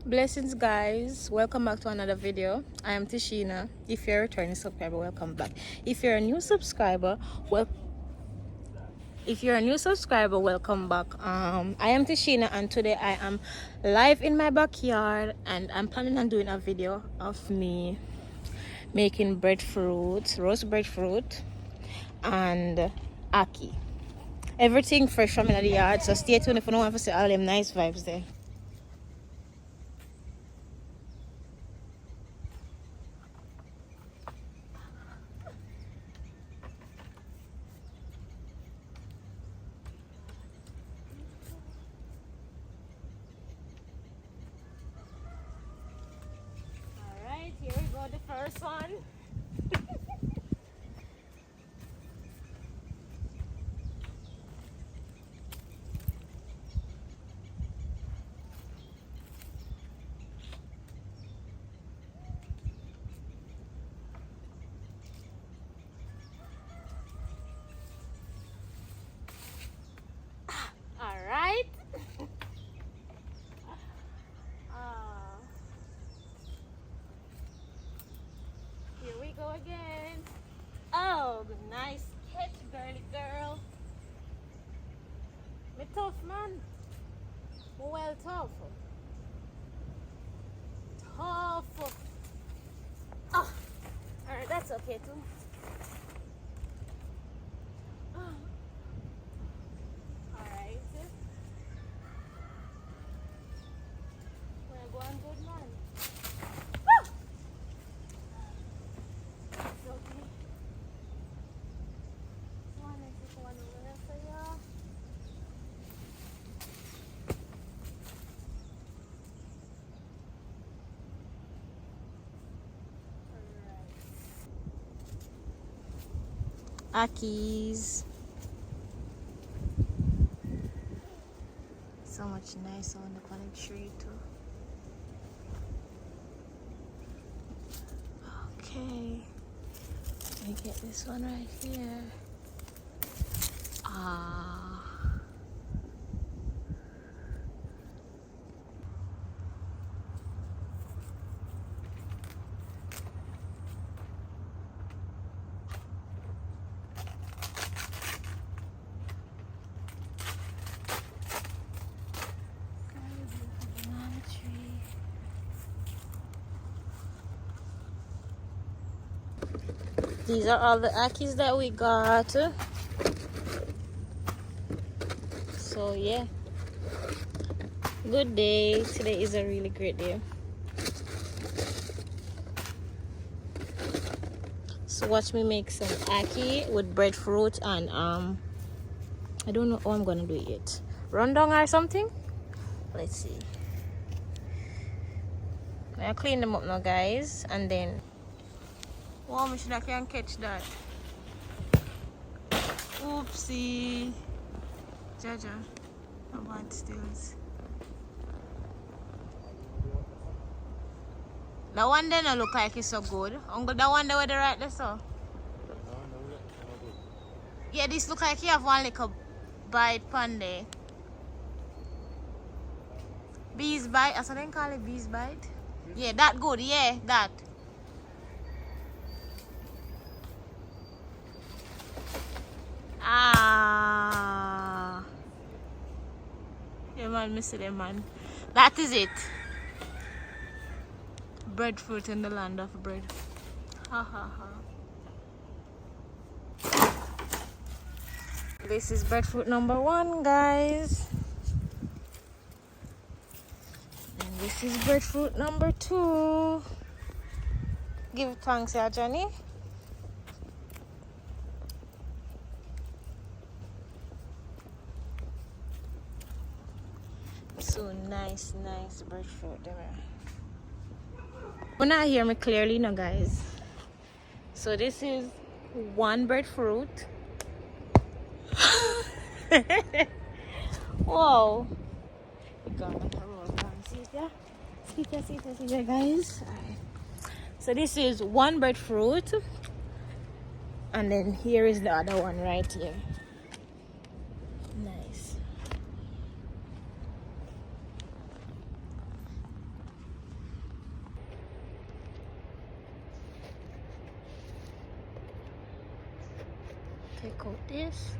Blessings, guys. Welcome back to another video. I am Tishina. If you're a returning subscriber, welcome back. If you're a new subscriber, welcome back. I am Tishina, and today I am live in my backyard, and I'm planning on doing a video of me making breadfruit, roast breadfruit, and ackee. Everything fresh from in the yard. So stay tuned if you don't want to see all them nice vibes there. Here we go, the first one. All right. Here we go again. Oh, nice catch, girly girl. Me tough, man. Well, tough. Tough. Oh, all right, that's okay too. Oh. All right. We're going good, man. Woo! It's okay. One over there for you. Ackees. So much nice on the tree too. Okay, let me get this one right here. Banana tree. These are all the ackees that we got. So yeah, good day. Today is a really great day. So watch me make some ackee with breadfruit and I don't know how I'm gonna do it yet. Rundown or something. Let's see. I'll clean them up now, guys, and then wow, I should I can catch that. Oopsie. Jaja, no bad stills. That one then I look like it's so good. Uncle, that one there where the right there so. Yeah, this look like you have one little bite pan there. Bees bite, as I didn't call it bees bite. Yeah, that good, yeah, that. Ah. Yeah, man, miss it, man. That is it. Breadfruit in the land of bread. Ha ha ha. This is breadfruit number 1, guys. And this is breadfruit number 2. Give thanks, yeah, Johnny. So nice breadfruit there. You're not hear me clearly now, guys. So this is 1 breadfruit. Whoa. See there, guys. Alright. So this is 1 breadfruit. And then here is the other one right here. Nice. take out this.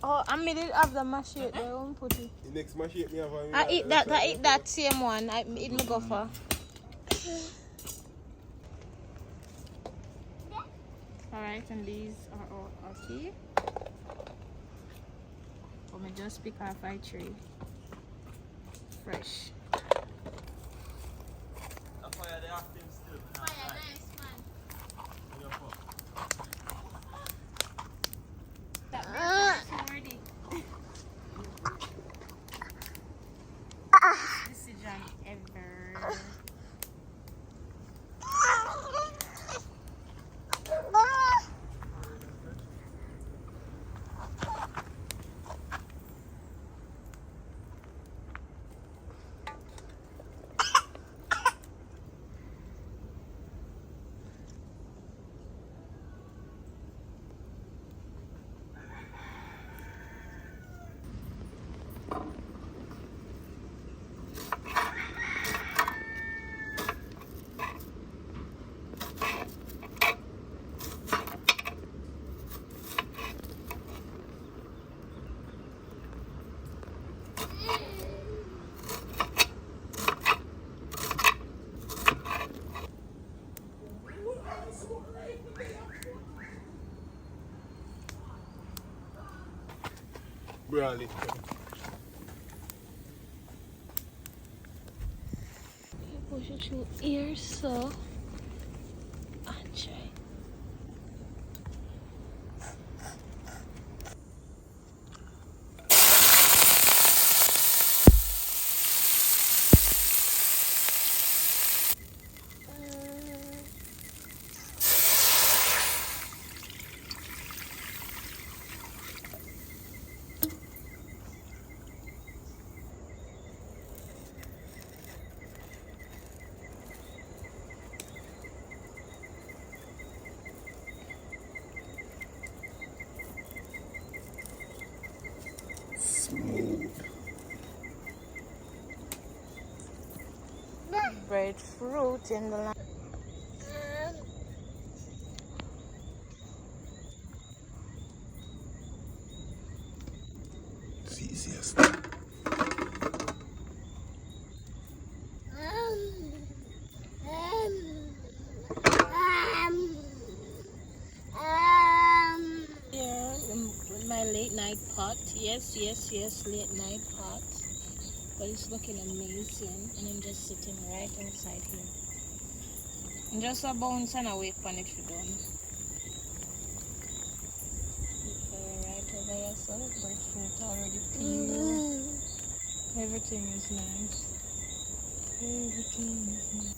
Oh, I made it have the machete there. I won't put it. The next machete me have. I eat that same one. I eat my gopher. Alright, and these are all ackee. Let me just pick off my tree. Fresh. Decision ever. Brownie. Push it through here, so and try. Breadfruit in the line. It's easiest. Yeah, with my late night pot. Yes, late night pot. But it's looking amazing, and I'm just sitting right inside here. I'm just a bounce and awake when it's done. Right over there, so breadfruit already peeled. Everything is nice. Everything is nice.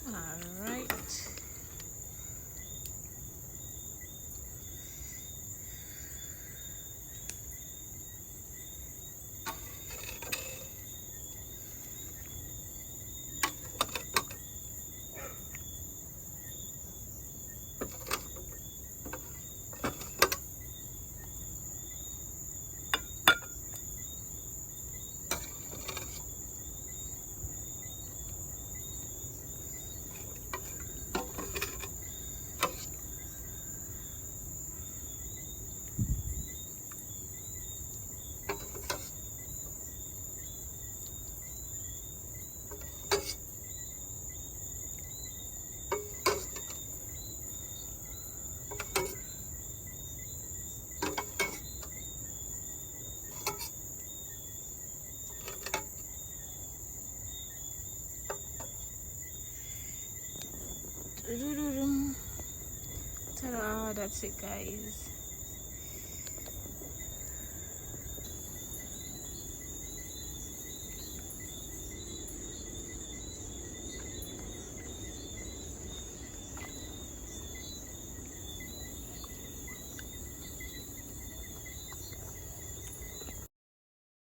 Alright. Ta-da, that's it, guys.